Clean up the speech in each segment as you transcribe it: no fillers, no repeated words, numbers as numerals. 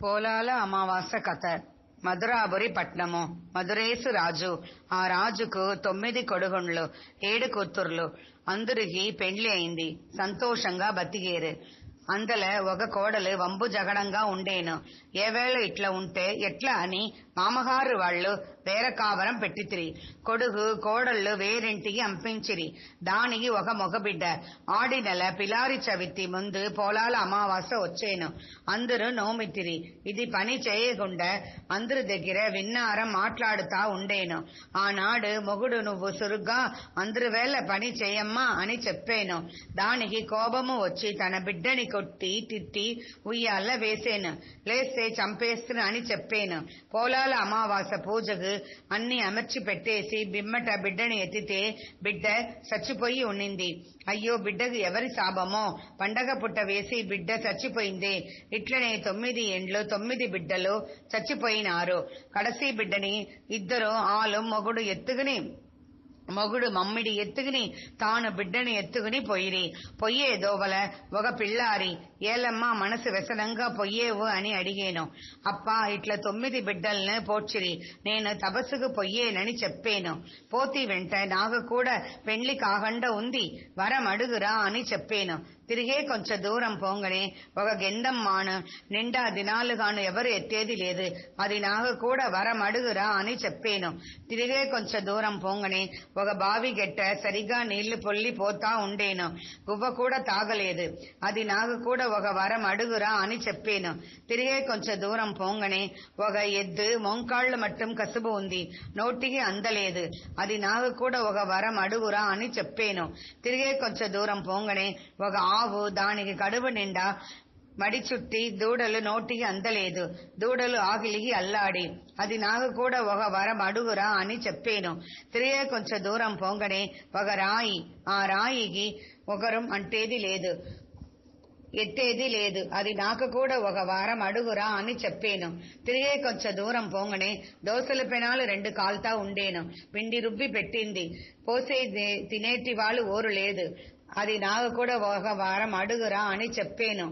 పోలాల అమావాస్య కథ. మధురాపురి పట్నము. మధురేసు రాజు. ఆ రాజుకు 9 కొడుగుండ్లు 7 కూతుర్లు. అందరికి పెండ్లి అయింది. సంతోషంగా బతికేరు. అందల ఒక కోడలు వంబు జగడంగా ఉండేను. ఏవేళ ఇట్లా ఉంటే ఎట్లా అని మామగారు వాళ్ళు వేరే కావరం పెట్టితిరి. కొడుకు కోడళ్ళు వేరింటికి అంపించిరి. దానికి ఒక మగబిడ్డ. ఆడి నెల పిలారి చవితి ముందు పోలాల అమావాస్య వచ్చేను. అందరూ నోమితిరి. ఇది పని చేయకుండా అందరి దగ్గర విన్నారం మాట్లాడుతా ఉండేను. ఆనాడు మొగుడు నువ్వు సురుగ్గా అందరి వేళ పని చేయమ్మా అని చెప్పాను. దానికి కోపము వచ్చి తన బిడ్డని కొట్టి తిట్టి ఉయ్యాల వేసేను. లేస్తే చంపేస్తున్నా అని చెప్పాను. పోలాల అమావాస్య పూజకు అన్ని అమర్చి పెట్టేసి బిమ్మట బిడ్డని ఎత్తితే బిడ్డ చచ్చిపోయి ఉండింది. అయ్యో బిడ్డకు ఎవరి శాపమో, పండగ పుట్ట వేసి బిడ్డ చచ్చిపోయింది. ఇట్లనే 9 ఏండ్లు 9 బిడ్డలు చచ్చిపోయినారు. కడసి బిడ్డని ఇద్దరు ఆలు మొగుడు మమ్మిడి ఎత్తుకుని తాను బిడ్డని ఎత్తుకుని పొయ్యిరి. పొయ్యే దోవల ఒక పిల్లారి. ఏలమ్మా మనసు వ్యసనంగా పొయ్యేవు అని అడిగాను. అప్పా ఇట్లా 9 బిడ్డల్ని పోడ్చిరి. నేను తపస్సుకు పొయ్యేనని చెప్పాను. పోతి వెంట నాకు కూడా పెండ్లి కాకుండా ఉంది, వరం అడుగురా అని చెప్పాను. తిరిగే కొంచెం దూరం పోంగనే ఒక గెందమ్మాను నిండా దినాలుగాను ఎవరు ఎత్తేది లేదు, అది నాకు కూడా వరం అడుగురా అని చెప్పాను. తిరిగే కొంచెం దూరం పోంగనే ఒక బావి గెట్ట సరిగా నీళ్లు పొల్లి పోతా ఉండేను. గువ్వ కూడా తాగలేదు, అది నాకు కూడా ఒక వరం అడుగురా అని చెప్పాను. తిరిగే కొంచెం దూరం పోంగనే ఒక ఎద్దు మొంకాళ్ళు మట్టం కసుబు ఉంది, నోటికి అందలేదు, అది నాకు కూడా ఒక వరం అడుగురా అని చెప్పాను. తిరిగే కొంచెం దూరం పోంగనే ఒక ఆవు, దానికి కడుపు నిండా మడి చుట్టి దూడలు నోటికి అందలేదు, దూడలు ఆకిలికి అల్లాడి, అది నాకు కూడా ఒక వరం అడుగురా అని చెప్పాను. తిరిగే కొంచెం దూరం పోంగనే ఒక రాయి, ఆ రాయికి ఒకరం అంటేది లేదు, ఎత్తేది లేదు, అది నాకు కూడా ఒక వారం అడుగురా అని చెప్పాను. తిరిగే కొంచెం దూరం పోంగనే దోసల పెనాలు 2 కాల్తా ఉండేను. పిండి రుబ్బి పెట్టింది, పోసే తినేటి వాళ్ళు ఓరు లేదు, అది నాకు కూడా ఒక వారం అడుగురా అని చెప్పాను.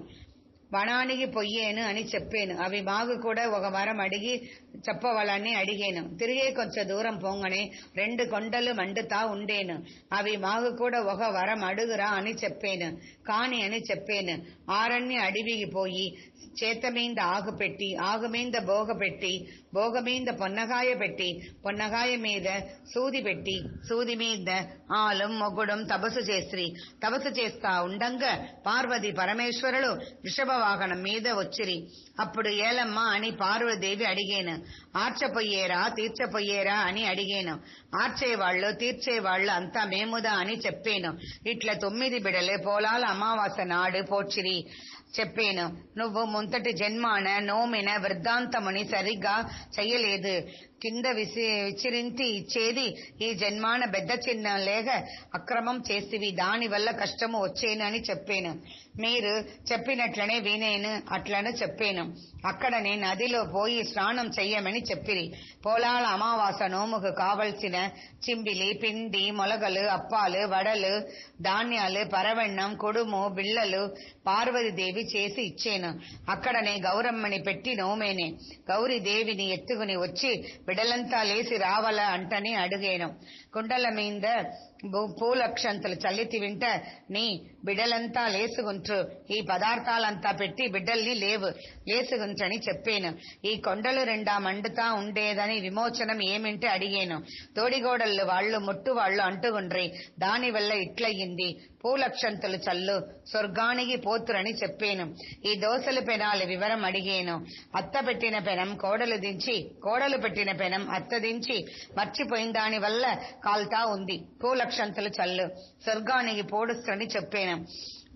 వనానికి పొయ్యేను అని చెప్పాను. అవి మాకు కూడా ఒక వరం అడిగి చెప్పవాలని అడిగాను. తిరిగే కొంచెం దూరం పోంగనే 2 కొండలు మండుతా ఉండేను. అవి మాకు కూడా ఒక వరం అడుగురా అని చెప్పాను. కాని అని చెప్పాను. ఆరణ్య అడవికి పోయి చేత మీద ఆకు పెట్టి, ఆకు మీద బోగ పెట్టి, బోగ మీద పొన్నగాయ పెట్టి, పొన్నగాయ మీద సూది పెట్టి, సూది మీద ఆలం మొగ్గుడం తపస్సు చేస్త్రి. తపస్సు చేస్తా ఉండంగా పార్వతి పరమేశ్వరులు వృషభ వాహనం మీద వచ్చిరి. అప్పుడు ఏలమ్మ అని పార్వదేవి అడిగాను. ఆర్చపోయేరా తీర్చపోయేరా అని అడిగాను. ఆర్చేవాళ్ళు తీర్చేవాళ్ళు అంతా మేముదా అని చెప్పాను. ఇట్లా 9 బిడలు పోలాల అమావాస్య నాడు పోడ్చిరి చెప్పాను. నువ్వు ముంతటి జన్మాన నోమిన వృద్ధాంతముని సరిగ్గా చెయ్యలేదు, కింద విచిరించి ఇచ్చేది ఈ జన్మాన పెద్ద చిన్న లేక అక్రమం చేసివి, దాని వల్ల కష్టము వచ్చేను అని చెప్పాను. మీరు చెప్పినట్లనే వినేను, అట్లను చెప్పాను. అక్కడనే నదిలో పోయి స్నానం చెయ్యమని చెప్పిరి. పోలాల అమావాస నోముకు కావలసిన చింబిలి, పిండి, మొలగలు, అప్పాలు, వడలు, ధాన్యాలు, పరవెన్నం, కుడుము, బిళ్ళలు పార్వతీదేవి చేసి ఇచ్చాను. అక్కడనే గౌరమ్మని పెట్టి నోమేనే. గౌరీదేవిని ఎత్తుకుని వచ్చి బిడలంతా లేసి రావాల అంటని అడిగాను. కుండల మీద పూలక్షంతలు చల్లితి వింట నీ బిడ్డలంతా లేసుగుంట్రు, ఈ పదార్థాలంతా పెట్టి బిడ్డల్ని లేసుగుంచని చెప్పాను. ఈ కొండలు 2 మండుతా ఉండేదని విమోచనం ఏమింటే అడిగాను. తోడిగోడళ్ళు వాళ్ళు ముట్టు వాళ్ళు అంటుగుండ్రి, దాని వల్ల ఇట్లయ్యింది, పూలక్షంతలు చల్లు స్వర్గానికి పోతురని చెప్పాను. ఈ దోసల పెనాల వివరం అడిగాను. అత్త పెట్టిన పెనం కోడలు దించి, కోడలు పెట్టిన పెనం అత్త దించి మర్చిపోయిన దాని వల్ల కాల్తా ఉంది, పూలక్షంతలు చల్లు స్వర్గానికి పోడుస్తని చెప్పాను.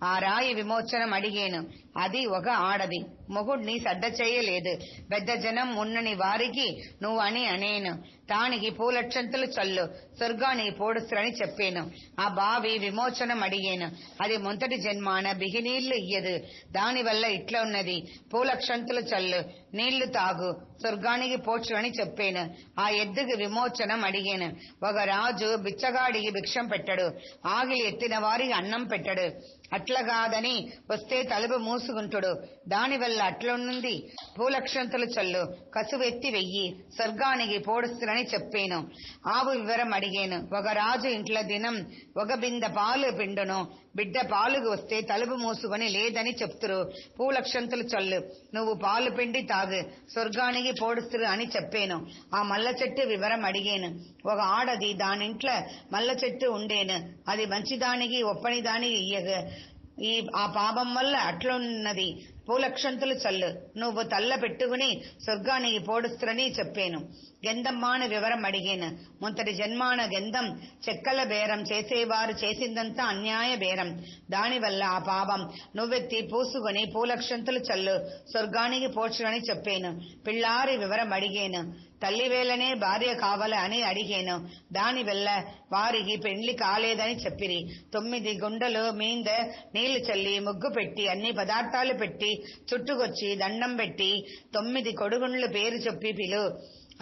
ఆ రాయి విమోచనం అడిగాను. అది ఒక ఆడది, మొగుడిని సడ్డ చేయలేదు, పెద్ద జనం ఉన్నని వారికి నువ్వు అని అనేను. దానికి పూలక్షంతలు చల్లు స్వర్గానికి పోడుస్తురని చెప్పాను. ఆ బావి విమోచనం అడిగాను. అది మొదటి జన్మాన బిగినీళ్లు ఇయ్యదు, దాని వల్ల ఇట్లా ఉన్నది, పూలక్షంతలు చల్లు నీళ్లు తాగు స్వర్గానికి పోడ్చురని చెప్పాను. ఆ ఎద్దుకు విమోచనం అడిగాను. ఒక రాజు బిచ్చగాడికి భిక్షం పెట్టడు, ఆగిలి ఎత్తిన వారికి అన్నం పెట్టడు, అట్లగాదని వస్తే తలుపు మూసుకుంటుడు. దానివల్ల అట్లుంది పూలక్షంతులు చల్లు కసువెత్తి వెయ్యి స్వర్గానికి పోడుస్తులని చెప్పాను. ఆవు వివరం అడిగాను. ఒక రాజు ఇంట్లో దినం ఒక బింద పాలు పిండును. బిడ్డ పాలుగు వస్తే తలుపు మూసుకొని లేదని చెప్తురు. పూలక్షంతులు చల్లు నువ్వు పాలు పిండి తాగు స్వర్గానికి పోడుస్తురు అని చెప్పాను. ఆ మల్ల చెట్టు వివరం అడిగాను. ఒక ఆడది దానింట్లో మల్ల చెట్టు ఉండేను. అది మంచిదానికి ఒప్పని దానికి ఆ పాపం వల్ల అట్లున్నది. పూలక్షంతులు చల్లు నువ్వు తల్ల పెట్టుకుని స్వర్గానికి పోడుస్తురని చెప్పాను. గెందమ్మాను వివరం అడిగాను. ముంతటి జన్మాన గెందం చెక్కల బేరం చేసేవారు చేసిందంతా అన్యాయ బేరం. దానివల్ల ఆ పాపం నువ్వెత్తి పూసుకొని పూలక్షంతులు చల్లు స్వర్గానికి పోడ్చురని చెప్పాను. పిల్లారి వివరం అడిగాను. తల్లి వేళనే భార్య కావాల అని అడిగాను. దానివల్ల వారికి పెండ్లి కాలేదని చెప్పిరి. 9 గుండెలు మీద నీళ్లు చల్లి ముగ్గు పెట్టి అన్ని పదార్థాలు పెట్టి చుట్టుకొచ్చి దండం పెట్టి 9 కొడుగుండ్లు పేరు చెప్పి పిలు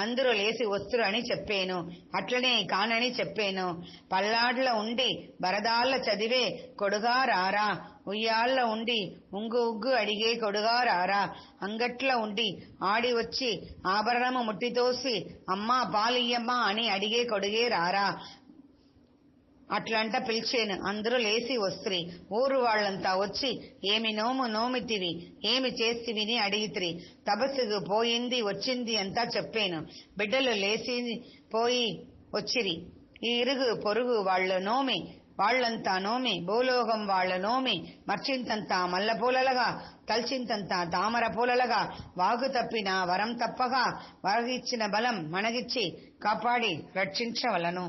అందరూ లేసి వస్తురు అని చెప్పాను. అట్లనే కానని చెప్పాను. పల్లాడ్ల ఉండి బరదాళ్ళ చదివే కొడుగా రారా, ఉయ్యాళ్ళ ఉండి ఉగ్గు అడిగే కొడుగా రారా, అంగట్ల ఉండి ఆడి వచ్చి ఆభరణము ముట్టితోసి అమ్మా పాలియ్యమ్మా అని అడిగే కొడుగే రారా అట్లంట పిలిచేను. అందరూ లేసి వస్త్రి. ఊరు వాళ్ళంతా వచ్చి ఏమి నోము నోమితివి ఏమి చేస్తివిని అడిగితిరి. తపస్సుకు పోయింది వచ్చింది అంతా చెప్పాను. బిడ్డలు లేచి పోయి వచ్చిరి. ఈ ఇరుగు పొరుగు వాళ్ళ నోమి వాళ్ళంతా నోమి భూలోకం వాళ్ళ నోమి మర్చింతంతా మల్ల పూలలుగా తల్చింతంతా తామర పూలలుగా వాగు తప్పిన వరం తప్పగా వాగిచ్చిన బలం మనగిచ్చి కాపాడి రక్షించవలను.